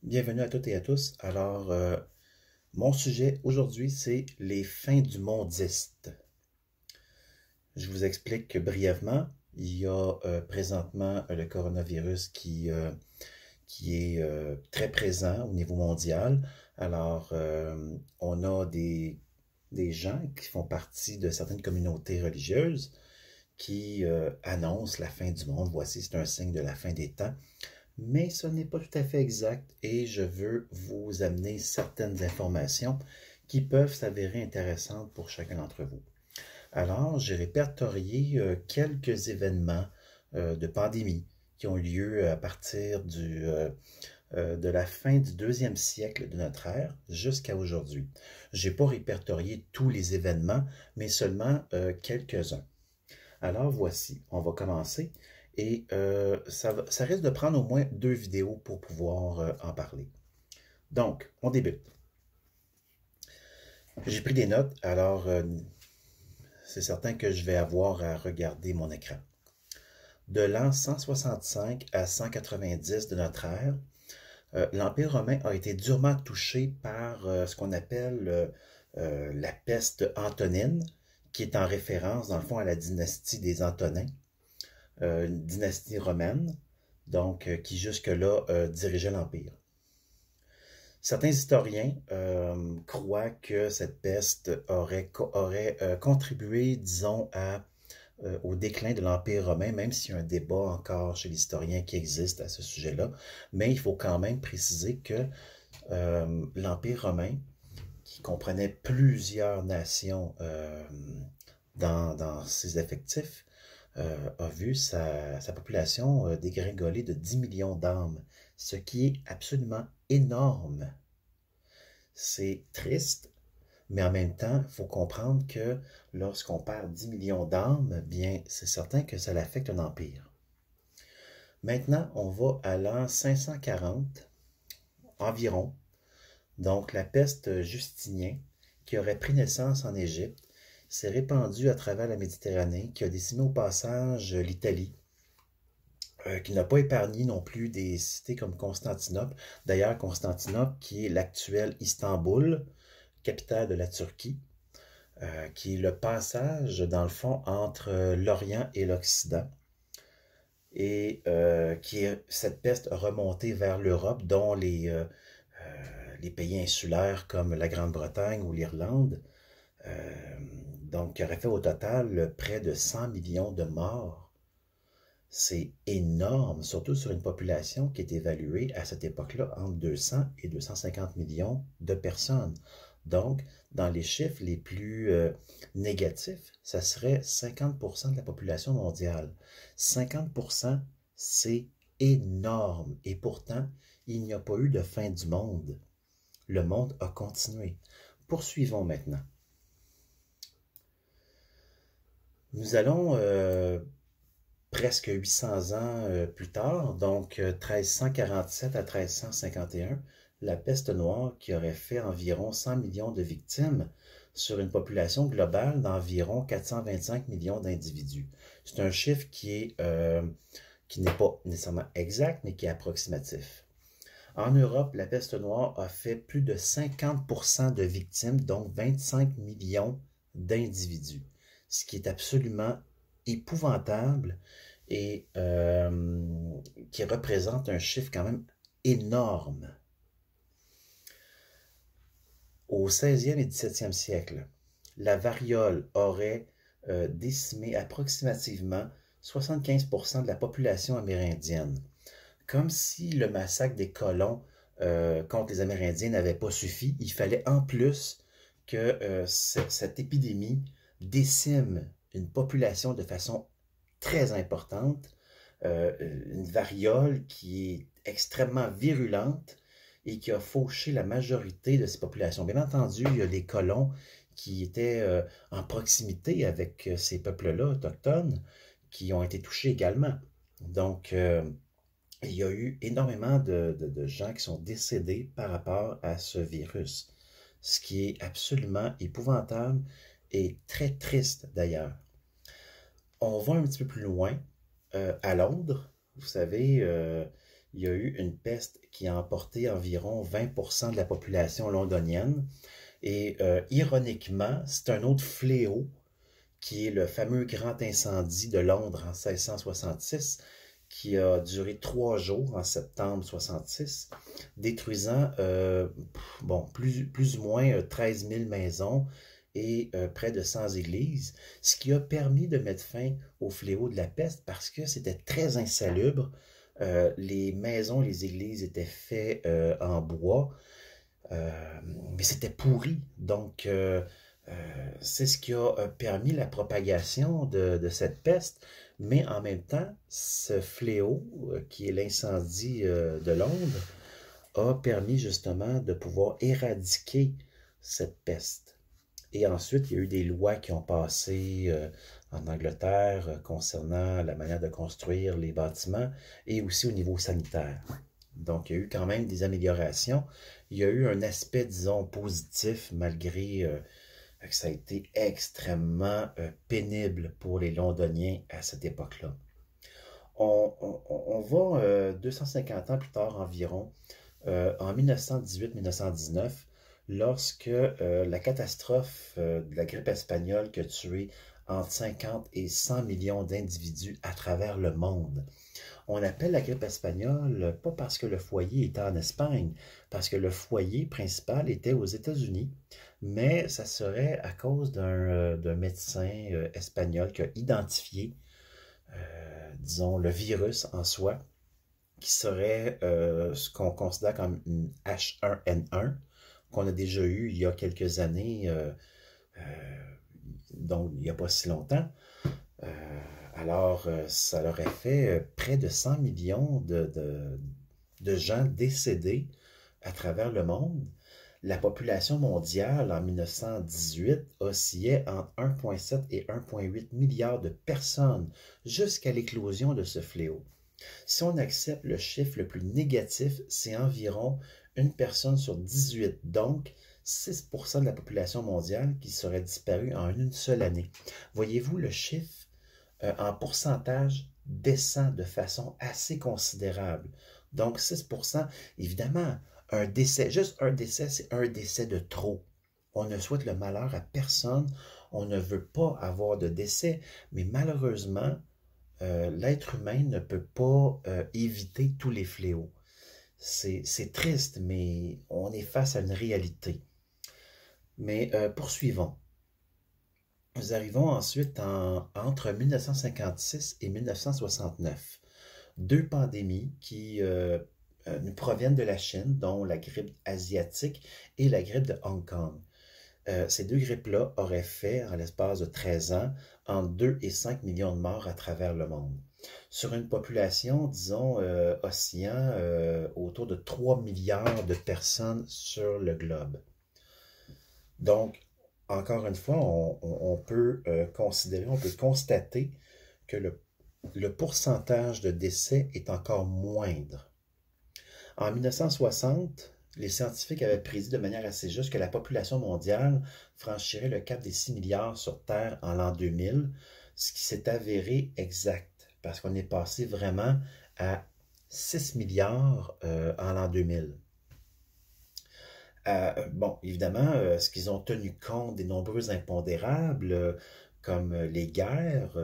Bienvenue à toutes et à tous. Mon sujet aujourd'hui, c'est les fins du mondiste. Je vous explique brièvement. Il y a présentement le coronavirus qui est très présent au niveau mondial. On a des gens qui font partie de certaines communautés religieuses qui annoncent la fin du monde. Voici, c'est un signe de la fin des temps. Mais ce n'est pas tout à fait exact et je veux vous amener certaines informations qui peuvent s'avérer intéressantes pour chacun d'entre vous. Alors, j'ai répertorié quelques événements de pandémie qui ont lieu à partir de la fin du deuxième siècle de notre ère jusqu'à aujourd'hui. Je n'ai pas répertorié tous les événements, mais seulement quelques-uns. Alors voici, on va commencer et ça risque de prendre au moins 2 vidéos pour pouvoir en parler. Donc, on débute. J'ai pris des notes, c'est certain que je vais avoir à regarder mon écran. De l'an 165 à 190 de notre ère, l'Empire romain a été durement touché par ce qu'on appelle la peste antonine, qui est en référence, dans le fond, à la dynastie des Antonins, une dynastie romaine, donc qui jusque-là dirigeait l'Empire. Certains historiens croient que cette peste aurait contribué, disons, au déclin de l'Empire romain, même s'il y a un débat encore chez les historiens qui existe à ce sujet-là. Mais il faut quand même préciser que l'Empire romain, qui comprenait plusieurs nations dans ses effectifs, a vu sa population dégringoler de 10 millions d'âmes, ce qui est absolument énorme. C'est triste, mais en même temps, il faut comprendre que lorsqu'on perd 10 millions d'âmes, bien, c'est certain que ça affecte un empire. Maintenant, on va à l'an 540 environ, donc la peste Justinien, qui aurait pris naissance en Égypte, s'est répandue à travers la Méditerranée, qui a décimé au passage l'Italie, qui n'a pas épargné non plus des cités comme Constantinople. D'ailleurs, Constantinople, qui est l'actuel Istanbul, capitale de la Turquie, qui est le passage, dans le fond, entre l'Orient et l'Occident, et cette peste a remonté vers l'Europe, dont les pays insulaires comme la Grande-Bretagne ou l'Irlande, donc qui aurait fait au total près de 100 millions de morts. C'est énorme, surtout sur une population qui est évaluée à cette époque-là entre 200 et 250 millions de personnes. Donc, dans les chiffres les plus négatifs, ça serait 50% de la population mondiale. 50%, c'est énorme. Et pourtant, il n'y a pas eu de fin du monde. Le monde a continué. Poursuivons maintenant. Nous allons presque 800 ans plus tard, donc 1347 à 1351, la peste noire qui aurait fait environ 100 millions de victimes sur une population globale d'environ 425 millions d'individus. C'est un chiffre qui n'est pas nécessairement exact, mais qui est approximatif. En Europe, la peste noire a fait plus de 50% de victimes, donc 25 millions d'individus, ce qui est absolument épouvantable et qui représente un chiffre quand même énorme. Au 16e et 17e siècle, la variole aurait décimé approximativement 75% de la population amérindienne. Comme si le massacre des colons contre les Amérindiens n'avait pas suffi, il fallait en plus que cette épidémie décime une population de façon très importante, une variole qui est extrêmement virulente et qui a fauché la majorité de ces populations. Bien entendu, il y a des colons qui étaient en proximité avec ces peuples-là autochtones qui ont été touchés également. Donc, il y a eu énormément de gens qui sont décédés par rapport à ce virus, ce qui est absolument épouvantable et très triste d'ailleurs. On va un petit peu plus loin, à Londres, vous savez, il y a eu une peste qui a emporté environ 20% de la population londonienne. Et ironiquement, c'est un autre fléau qui est le fameux grand incendie de Londres en 1666, qui a duré 3 jours en septembre 66, détruisant plus ou moins 13 000 maisons et près de 100 églises, ce qui a permis de mettre fin au fléau de la peste parce que c'était très insalubre. Les maisons, les églises étaient faites en bois, mais c'était pourri. Donc, c'est ce qui a permis la propagation de cette peste, mais en même temps, ce fléau, qui est l'incendie de Londres, a permis justement de pouvoir éradiquer cette peste. Et ensuite, il y a eu des lois qui ont passé en Angleterre concernant la manière de construire les bâtiments et aussi au niveau sanitaire. Donc, il y a eu quand même des améliorations. Il y a eu un aspect, disons, positif malgré que ça a été extrêmement pénible pour les Londoniens à cette époque-là. On va 250 ans plus tard environ, en 1918-1919, lorsque la catastrophe de la grippe espagnole qui a tué entre 50 et 100 millions d'individus à travers le monde. On appelle la grippe espagnole pas parce que le foyer était en Espagne, parce que le foyer principal était aux États-Unis, mais ça serait à cause d'un médecin espagnol qui a identifié, disons, le virus en soi, qui serait ce qu'on considère comme une H1N1, qu'on a déjà eu il y a quelques années, donc il n'y a pas si longtemps. Alors, ça leur a fait près de 100 millions de gens décédés à travers le monde. La population mondiale en 1918 oscillait entre 1,7 et 1,8 milliards de personnes jusqu'à l'éclosion de ce fléau. Si on accepte le chiffre le plus négatif, c'est environ une personne sur 18, donc 6% de la population mondiale qui serait disparue en une seule année. Voyez-vous, le chiffre en pourcentage descend de façon assez considérable. Donc 6%, évidemment, un décès, juste un décès, c'est un décès de trop. On ne souhaite le malheur à personne, on ne veut pas avoir de décès, mais malheureusement, l'être humain ne peut pas éviter tous les fléaux. C'est triste, mais on est face à une réalité. Mais poursuivons. Nous arrivons ensuite entre 1956 et 1969. Deux pandémies qui nous proviennent de la Chine, dont la grippe asiatique et la grippe de Hong Kong. Ces deux grippes-là auraient fait, en l'espace de 13 ans, entre 2 et 5 millions de morts à travers le monde. Sur une population, disons, oscillant autour de 3 milliards de personnes sur le globe. Donc, encore une fois, on peut considérer, on peut constater que le pourcentage de décès est encore moindre. En 1960, les scientifiques avaient prédit de manière assez juste que la population mondiale franchirait le cap des 6 milliards sur Terre en l'an 2000, ce qui s'est avéré exact, parce qu'on est passé vraiment à 6 milliards en l'an 2000. Évidemment, ce qu'ils ont tenu compte des nombreux impondérables, comme les guerres,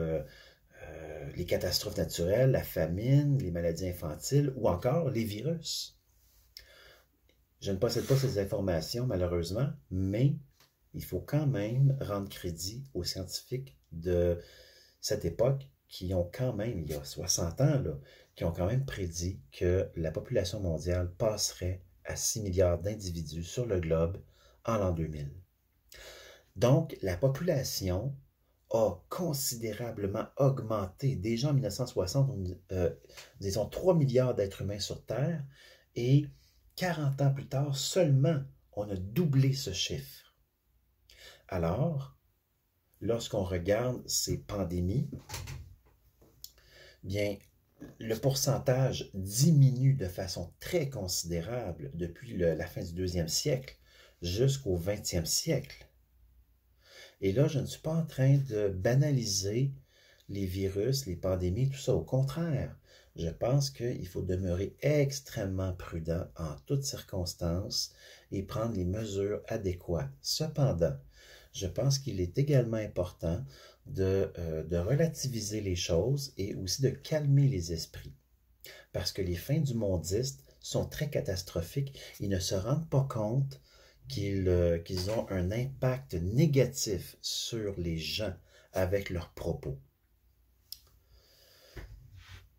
les catastrophes naturelles, la famine, les maladies infantiles ou encore les virus. Je ne possède pas ces informations, malheureusement, mais il faut quand même rendre crédit aux scientifiques de cette époque qui ont quand même, il y a 60 ans, là, qui ont quand même prédit que la population mondiale passerait à 6 milliards d'individus sur le globe en l'an 2000. Donc, la population a considérablement augmenté. Déjà en 1960, disons 3 milliards d'êtres humains sur Terre, et 40 ans plus tard, seulement, on a doublé ce chiffre. Alors, lorsqu'on regarde ces pandémies, bien, le pourcentage diminue de façon très considérable depuis la fin du 2e siècle jusqu'au 20e siècle. Et là, je ne suis pas en train de banaliser les virus, les pandémies, tout ça. Au contraire, Je pense qu'il faut demeurer extrêmement prudent en toutes circonstances et prendre les mesures adéquates. Cependant, je pense qu'il est également important de relativiser les choses et aussi de calmer les esprits. Parce que les fins du mondiste sont très catastrophiques. Ils ne se rendent pas compte qu'ils ont un impact négatif sur les gens avec leurs propos.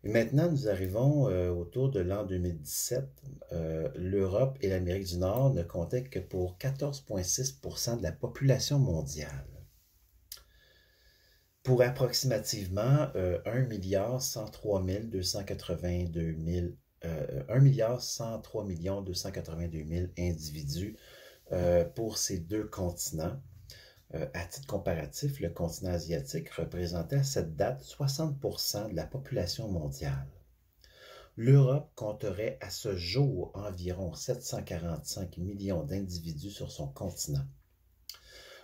Et maintenant, nous arrivons autour de l'an 2017. L'Europe et l'Amérique du Nord ne comptaient que pour 14,6% de la population mondiale. Pour approximativement 1,103 282 000 individus pour ces deux continents. À titre comparatif, le continent asiatique représentait à cette date 60% de la population mondiale. L'Europe compterait à ce jour environ 745 millions d'individus sur son continent.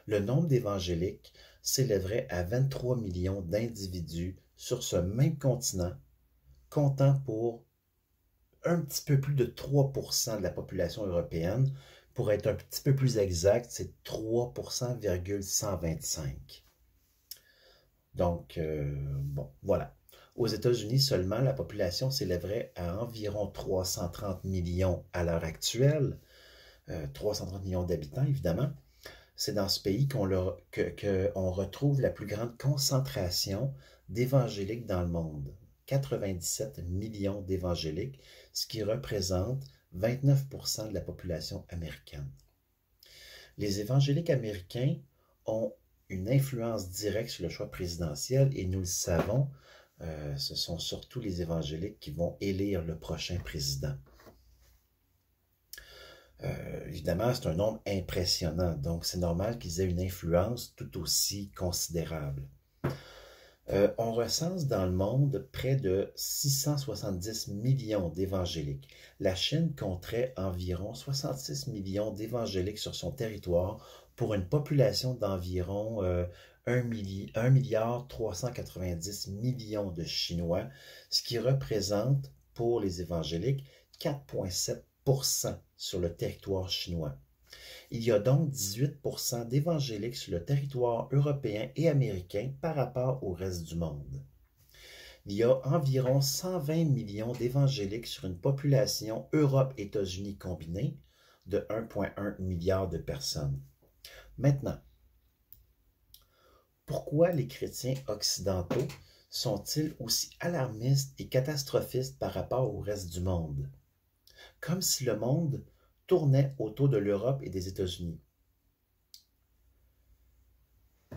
Le nombre d'évangéliques s'élèverait à 23 millions d'individus sur ce même continent, comptant pour un petit peu plus de 3% de la population européenne. Pour être un petit peu plus exact, c'est 3,125. Donc, bon, voilà. Aux États-Unis seulement, la population s'élèverait à environ 330 millions à l'heure actuelle. 330 millions d'habitants, évidemment. C'est dans ce pays qu'on retrouve la plus grande concentration d'évangéliques dans le monde. 97 millions d'évangéliques, ce qui représente 29% de la population américaine. Les évangéliques américains ont une influence directe sur le choix présidentiel et nous le savons, ce sont surtout les évangéliques qui vont élire le prochain président. Évidemment, c'est un nombre impressionnant, donc c'est normal qu'ils aient une influence tout aussi considérable. On recense dans le monde près de 670 millions d'évangéliques. La Chine compterait environ 66 millions d'évangéliques sur son territoire pour une population d'environ 1,390 milliard de Chinois, ce qui représente pour les évangéliques 4,7% sur le territoire chinois. Il y a donc 18% d'évangéliques sur le territoire européen et américain par rapport au reste du monde. Il y a environ 120 millions d'évangéliques sur une population Europe-États-Unis combinée de 1,1 milliard de personnes. Maintenant, pourquoi les chrétiens occidentaux sont-ils aussi alarmistes et catastrophistes par rapport au reste du monde? Comme si le monde tournait autour de l'Europe et des États-Unis.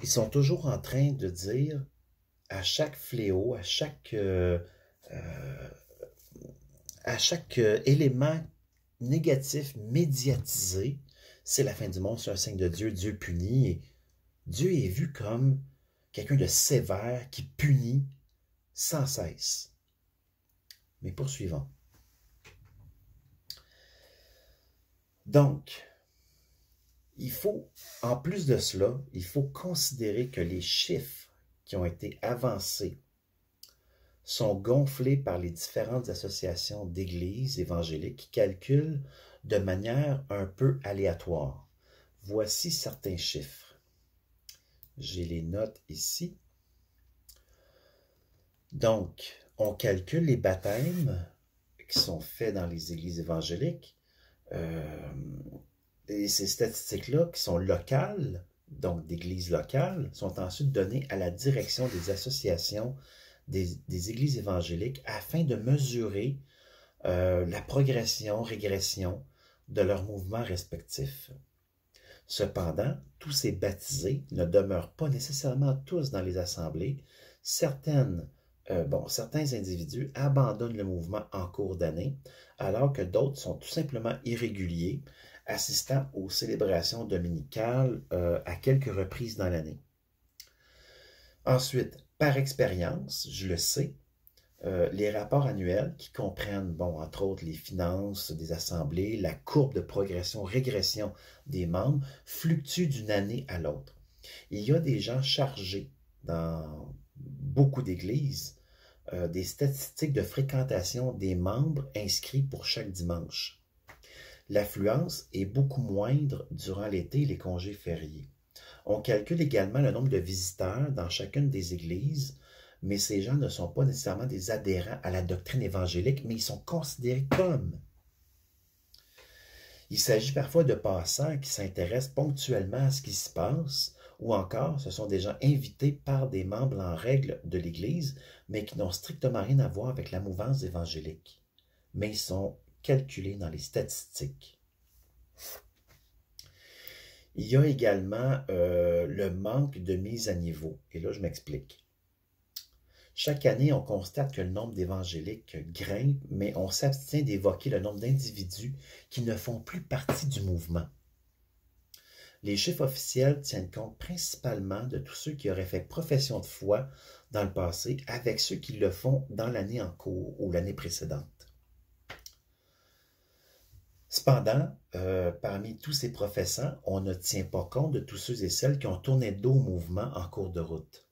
Ils sont toujours en train de dire à chaque fléau, à chaque élément négatif médiatisé, c'est la fin du monde, c'est un signe de Dieu, Dieu punit. Et Dieu est vu comme quelqu'un de sévère qui punit sans cesse. Mais poursuivons. Donc, en plus de cela, il faut considérer que les chiffres qui ont été avancés sont gonflés par les différentes associations d'églises évangéliques qui calculent de manière un peu aléatoire. Voici certains chiffres. J'ai les notes ici. Donc, on calcule les baptêmes qui sont faits dans les églises évangéliques. Et ces statistiques-là, qui sont locales, donc d'églises locales, sont ensuite données à la direction des associations des églises évangéliques afin de mesurer la progression, régression de leurs mouvements respectifs. Cependant, tous ces baptisés ne demeurent pas nécessairement tous dans les assemblées. Certains individus abandonnent le mouvement en cours d'année, alors que d'autres sont tout simplement irréguliers, assistant aux célébrations dominicales à quelques reprises dans l'année. Ensuite, par expérience, je le sais, les rapports annuels qui comprennent, entre autres, les finances des assemblées, la courbe de progression-régression des membres, fluctuent d'une année à l'autre. Il y a des gens chargés dans beaucoup d'églises des statistiques de fréquentation des membres inscrits pour chaque dimanche. L'affluence est beaucoup moindre durant l'été et les congés fériés. On calcule également le nombre de visiteurs dans chacune des églises, mais ces gens ne sont pas nécessairement des adhérents à la doctrine évangélique, mais ils sont considérés comme. Il s'agit parfois de passants qui s'intéressent ponctuellement à ce qui se passe, ou encore ce sont des gens invités par des membres en règle de l'Église, mais qui n'ont strictement rien à voir avec la mouvance évangélique. Mais ils sont calculés dans les statistiques. Il y a également le manque de mise à niveau. Et là, je m'explique. Chaque année, on constate que le nombre d'évangéliques grimpe, mais on s'abstient d'évoquer le nombre d'individus qui ne font plus partie du mouvement. Les chiffres officiels tiennent compte principalement de tous ceux qui auraient fait profession de foi dans le passé avec ceux qui le font dans l'année en cours ou l'année précédente. Cependant, parmi tous ces professants, on ne tient pas compte de tous ceux et celles qui ont tourné le dos au mouvement en cours de route.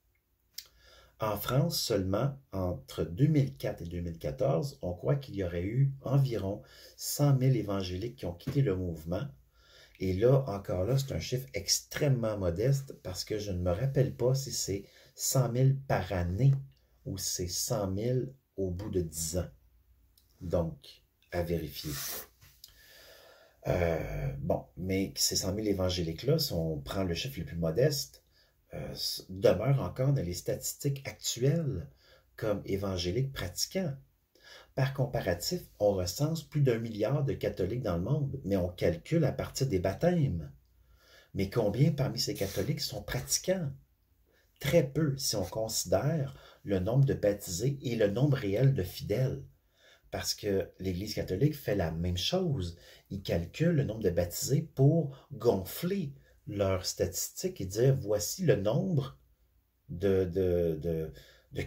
En France, seulement entre 2004 et 2014, on croit qu'il y aurait eu environ 100 000 évangéliques qui ont quitté le mouvement. Et là, encore là, c'est un chiffre extrêmement modeste parce que je ne me rappelle pas si c'est 100 000 par année ou c'est 100 000 au bout de 10 ans. Donc, à vérifier. Mais ces 100 000 évangéliques-là, si on prend le chiffre le plus modeste, demeurent encore dans les statistiques actuelles comme évangéliques pratiquants. Par comparatif, on recense plus d'1 milliard de catholiques dans le monde, mais on calcule à partir des baptêmes. Mais combien parmi ces catholiques sont pratiquants? Très peu si on considère le nombre de baptisés et le nombre réel de fidèles. Parce que l'Église catholique fait la même chose. Ils calculent le nombre de baptisés pour gonfler leurs statistiques et dire voici le nombre de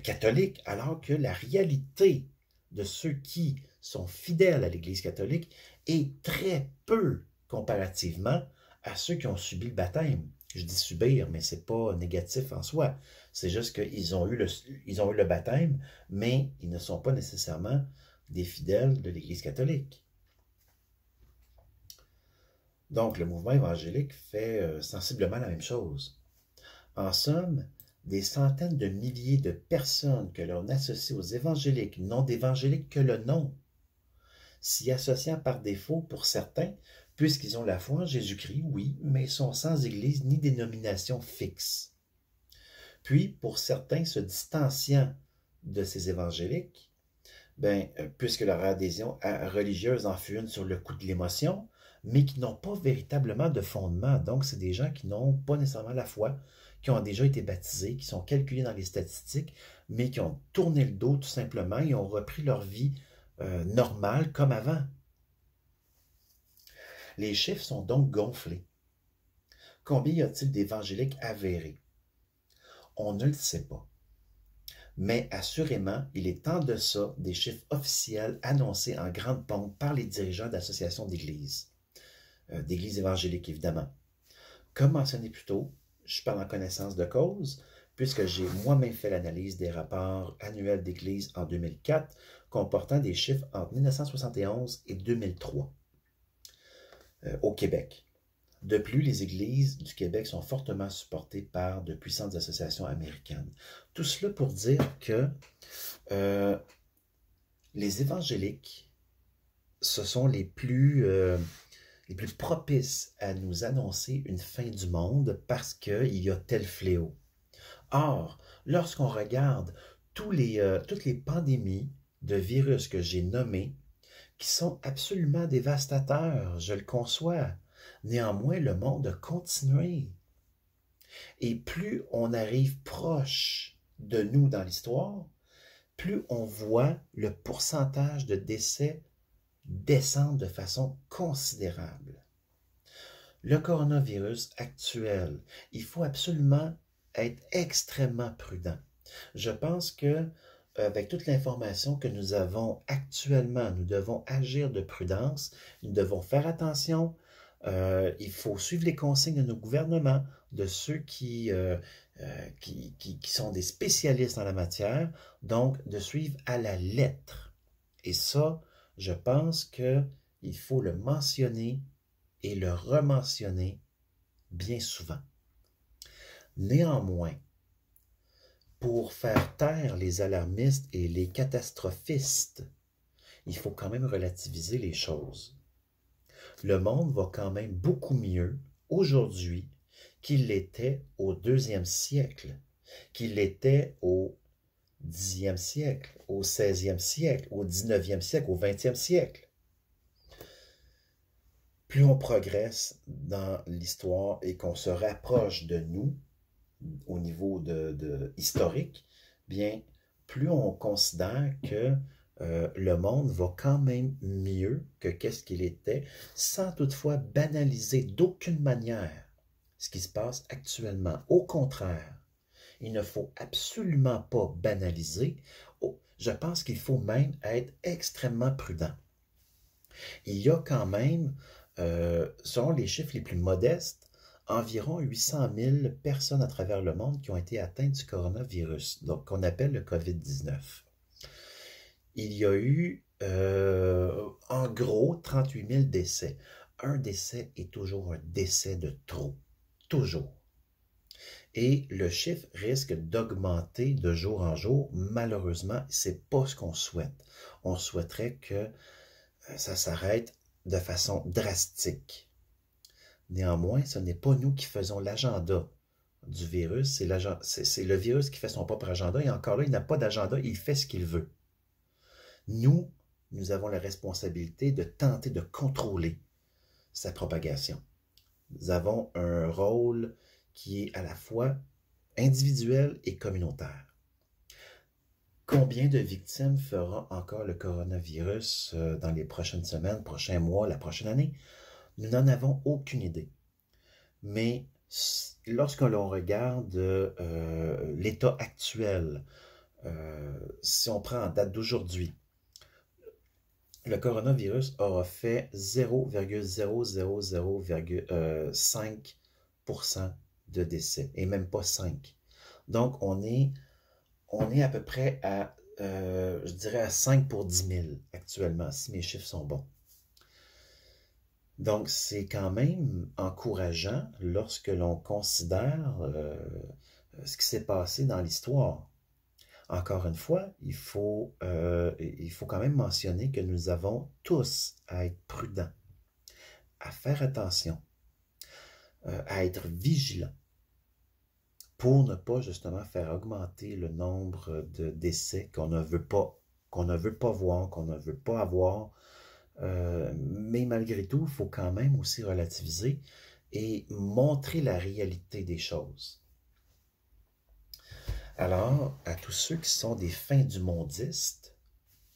catholiques, alors que la réalité de ceux qui sont fidèles à l'Église catholique est très peu comparativement à ceux qui ont subi le baptême. Je dis subir, mais c'est pas négatif en soi. C'est juste qu'ils ont eu le baptême, mais ils ne sont pas nécessairement des fidèles de l'Église catholique. Donc, le mouvement évangélique fait sensiblement la même chose. En somme, des centaines de milliers de personnes que l'on associe aux évangéliques, non d'évangéliques que le nom, s'y associant par défaut pour certains, puisqu'ils ont la foi en Jésus-Christ, oui, mais sont sans église ni dénomination fixe. Puis, pour certains se distanciant de ces évangéliques, puisque leur adhésion religieuse en fut une sur le coup de l'émotion, mais qui n'ont pas véritablement de fondement. Donc, c'est des gens qui n'ont pas nécessairement la foi, qui ont déjà été baptisés, qui sont calculés dans les statistiques, mais qui ont tourné le dos tout simplement et ont repris leur vie normale comme avant. Les chiffres sont donc gonflés. Combien y a-t-il d'évangéliques avérés? On ne le sait pas. Mais assurément, il est en deçà des chiffres officiels annoncés en grande pompe par les dirigeants d'associations d'églises. D'églises évangéliques, évidemment. Comme mentionné plus tôt, je parle en connaissance de cause, puisque j'ai moi-même fait l'analyse des rapports annuels d'église en 2004, comportant des chiffres entre 1971 et 2003 au Québec. De plus, les églises du Québec sont fortement supportées par de puissantes associations américaines. Tout cela pour dire que les évangéliques, ce sont les plus propices à nous annoncer une fin du monde parce qu'il y a tel fléau. Or, lorsqu'on regarde toutes les pandémies de virus que j'ai nommées, qui sont absolument dévastateurs, je le conçois, néanmoins, le monde a continué. Et plus on arrive proche de nous dans l'histoire, plus on voit le pourcentage de décès descendre de façon considérable. Le coronavirus actuel, il faut absolument être extrêmement prudent. Je pense que avec toute l'information que nous avons actuellement, nous devons agir de prudence, nous devons faire attention, il faut suivre les consignes de nos gouvernements, de ceux qui qui sont des spécialistes en la matière, donc de suivre à la lettre. Et ça, je pense qu'il faut le mentionner et le rementionner bien souvent. Néanmoins, pour faire taire les alarmistes et les catastrophistes, il faut quand même relativiser les choses. Le monde va quand même beaucoup mieux aujourd'hui qu'il l'était au 2e siècle, qu'il l'était au 10e siècle, au 16e siècle, au 19e siècle, au 20e siècle. Plus on progresse dans l'histoire et qu'on se rapproche de nous, au niveau historique, bien, plus on considère que le monde va quand même mieux que qu'est-ce qu'il était, sans toutefois banaliser d'aucune manière ce qui se passe actuellement. Au contraire, il ne faut absolument pas banaliser. Oh, je pense qu'il faut même être extrêmement prudent. Il y a quand même, selon les chiffres les plus modestes, environ 800 000 personnes à travers le monde qui ont été atteintes du coronavirus, donc qu'on appelle le COVID-19. Il y a eu, en gros, 38 000 décès. Un décès est toujours un décès de trop. Toujours. Et le chiffre risque d'augmenter de jour en jour. Malheureusement, c'est pas ce qu'on souhaite. On souhaiterait que ça s'arrête de façon drastique. Néanmoins, ce n'est pas nous qui faisons l'agenda du virus, c'est le virus qui fait son propre agenda, et encore là, il n'a pas d'agenda, il fait ce qu'il veut. Nous avons la responsabilité de tenter de contrôler sa propagation. Nous avons un rôle qui est à la fois individuel et communautaire. Combien de victimes fera encore le coronavirus dans les prochaines semaines, prochains mois, la prochaine année? Nous n'en avons aucune idée. Mais lorsque l'on regarde l'état actuel, si on prend en date d'aujourd'hui, le coronavirus aura fait 0,0005% de décès, et même pas 5. Donc, on est à peu près à, je dirais, à 5 pour 10 000 actuellement, si mes chiffres sont bons. Donc, c'est quand même encourageant lorsque l'on considère ce qui s'est passé dans l'histoire. Encore une fois, il faut quand même mentionner que nous avons tous à être prudents, à faire attention, à être vigilants pour ne pas justement faire augmenter le nombre de décès qu'on ne veut pas voir, qu'on ne veut pas avoir. Mais malgré tout, il faut quand même aussi relativiser et montrer la réalité des choses. Alors, à tous ceux qui sont des fins du mondistes,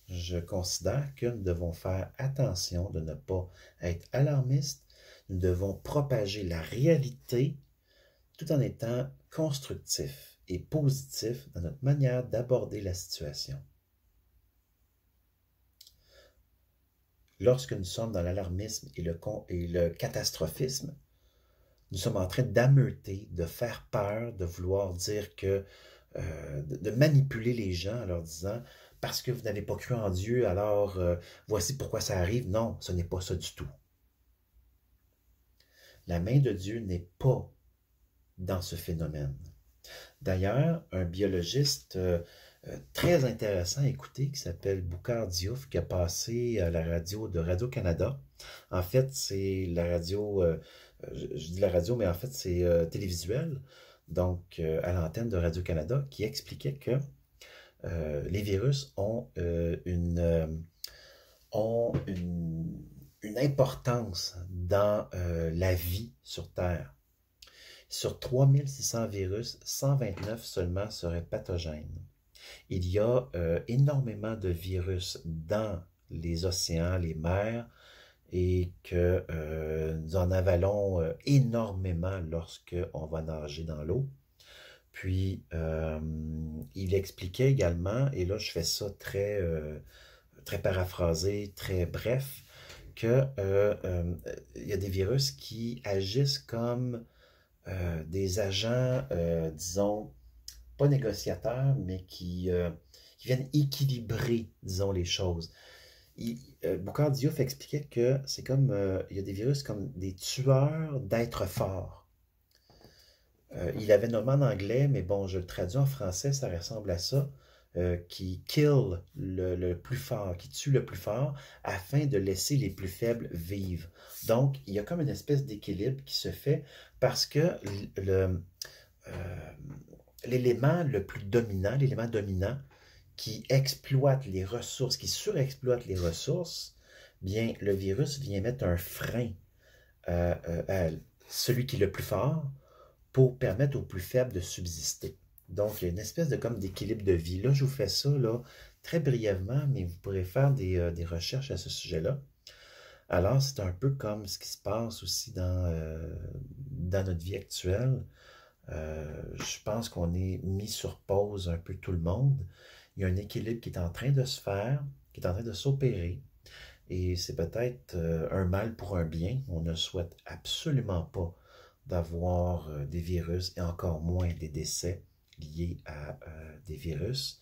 je considère que nous devons faire attention de ne pas être alarmistes. Nous devons propager la réalité tout en étant constructifs et positifs dans notre manière d'aborder la situation. Lorsque nous sommes dans l'alarmisme et le catastrophisme, nous sommes en train d'ameuter, de faire peur, de vouloir dire que, de manipuler les gens en leur disant « parce que vous n'avez pas cru en Dieu, alors voici pourquoi ça arrive ». Non, ce n'est pas ça du tout. La main de Dieu n'est pas dans ce phénomène. D'ailleurs, un biologiste très intéressant à écouter qui s'appelle Boukhar Diouf, qui a passé à la radio de Radio-Canada. En fait, c'est la radio, je dis la radio, mais en fait, c'est télévisuel, donc à l'antenne de Radio-Canada, qui expliquait que les virus ont une importance dans la vie sur Terre. Sur 3600 virus, 129 seulement seraient pathogènes. Il y a énormément de virus dans les océans, les mers, et que nous en avalons énormément lorsqu'on va nager dans l'eau. Puis, il expliquait également, et là je fais ça très paraphrasé, très bref, qu'il y a des virus qui agissent comme des agents, disons, pas négociateurs, mais qui viennent équilibrer, disons, les choses. Boucard Diouf expliquait que c'est comme, il y a des virus comme des tueurs d'êtres forts. Il avait nommé en anglais, mais bon, je le traduis en français, ça ressemble à ça, qui kill le plus fort, qui tue le plus fort, afin de laisser les plus faibles vivre. Donc, il y a comme une espèce d'équilibre qui se fait parce que le, euh, l'élément le plus dominant, l'élément dominant, qui exploite les ressources, qui surexploite les ressources, bien, le virus vient mettre un frein à celui qui est le plus fort pour permettre aux plus faibles de subsister. Donc, il y a une espèce de comme d'équilibre de vie. Là, je vous fais ça là, très brièvement, mais vous pourrez faire des recherches à ce sujet-là. Alors, c'est un peu comme ce qui se passe aussi dans notre vie actuelle. Je pense qu'on est mis sur pause un peu tout le monde. Il y a un équilibre qui est en train de se faire, qui est en train de s'opérer. Et c'est peut-être un mal pour un bien. On ne souhaite absolument pas d'avoir des virus et encore moins des décès liés à des virus.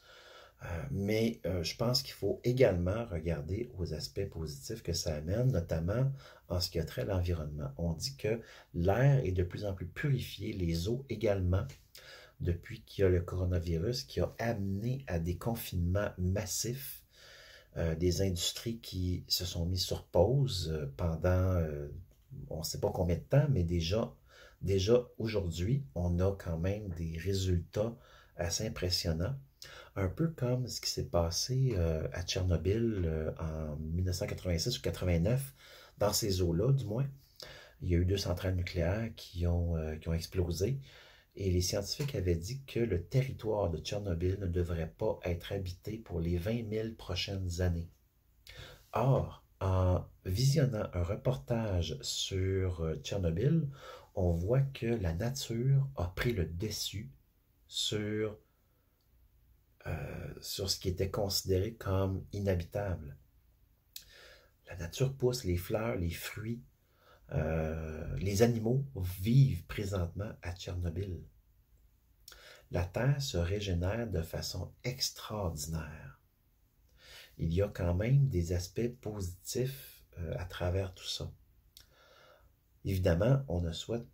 Mais je pense qu'il faut également regarder aux aspects positifs que ça amène, notamment en ce qui a trait à l'environnement. On dit que l'air est de plus en plus purifié, les eaux également, depuis qu'il y a le coronavirus qui a amené à des confinements massifs, des industries qui se sont mises sur pause pendant on ne sait pas combien de temps, mais déjà aujourd'hui, on a quand même des résultats assez impressionnants. Un peu comme ce qui s'est passé à Tchernobyl en 1986 ou 89, dans ces eaux-là, du moins. Il y a eu 2 centrales nucléaires qui ont explosé. Et les scientifiques avaient dit que le territoire de Tchernobyl ne devrait pas être habité pour les 20 000 prochaines années. Or, en visionnant un reportage sur Tchernobyl, on voit que la nature a pris le dessus sur, sur ce qui était considéré comme inhabitable. La nature pousse, les fleurs, les fruits, les animaux vivent présentement à Tchernobyl. La Terre se régénère de façon extraordinaire. Il y a quand même des aspects positifs à travers tout ça. Évidemment, on ne souhaite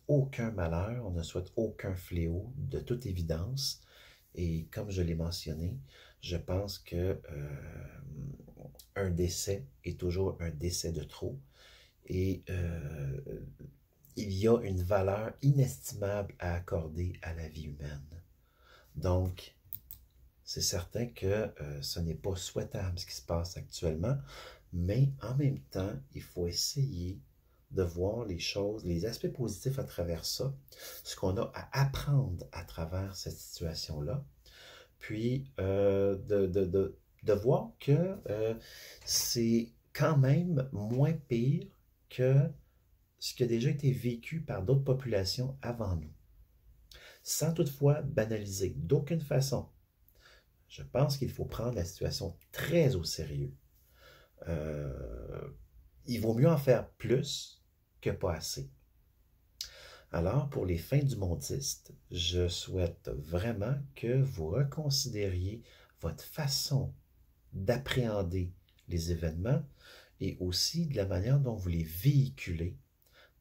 aucun malheur, on ne souhaite aucun fléau, de toute évidence. Et comme je l'ai mentionné, je pense que un décès est toujours un décès de trop. Et il y a une valeur inestimable à accorder à la vie humaine. Donc, c'est certain que ce n'est pas souhaitable ce qui se passe actuellement, mais en même temps, il faut essayer de voir les choses, les aspects positifs à travers ça, ce qu'on a à apprendre à travers cette situation-là, puis de voir que c'est quand même moins pire que ce qui a déjà été vécu par d'autres populations avant nous, sans toutefois banaliser d'aucune façon. Je pense qu'il faut prendre la situation très au sérieux. Il vaut mieux en faire plus que pas assez. Alors, pour les fins du mondiste, je souhaite vraiment que vous reconsidériez votre façon d'appréhender les événements et aussi de la manière dont vous les véhiculez,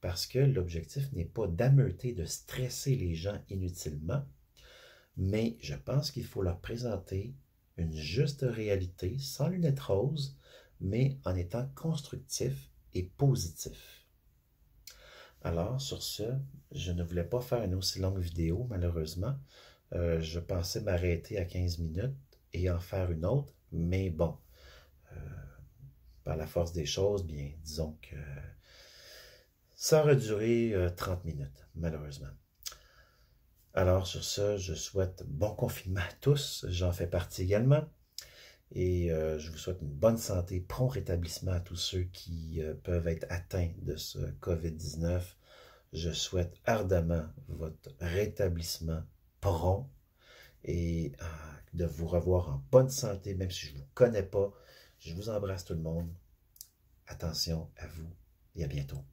parce que l'objectif n'est pas d'ameuter, de stresser les gens inutilement, mais je pense qu'il faut leur présenter une juste réalité, sans lunettes roses, mais en étant constructif et positif. Alors, sur ce, je ne voulais pas faire une aussi longue vidéo, malheureusement. Je pensais m'arrêter à 15 minutes et en faire une autre, mais bon, par la force des choses, bien, disons que ça aurait duré 30 minutes, malheureusement. Alors, sur ce, je souhaite bon confinement à tous, j'en fais partie également. Et je vous souhaite une bonne santé, prompt rétablissement à tous ceux qui peuvent être atteints de ce COVID-19. Je souhaite ardemment votre rétablissement prompt et de vous revoir en bonne santé, même si je ne vous connais pas. Je vous embrasse tout le monde. Attention à vous et à bientôt.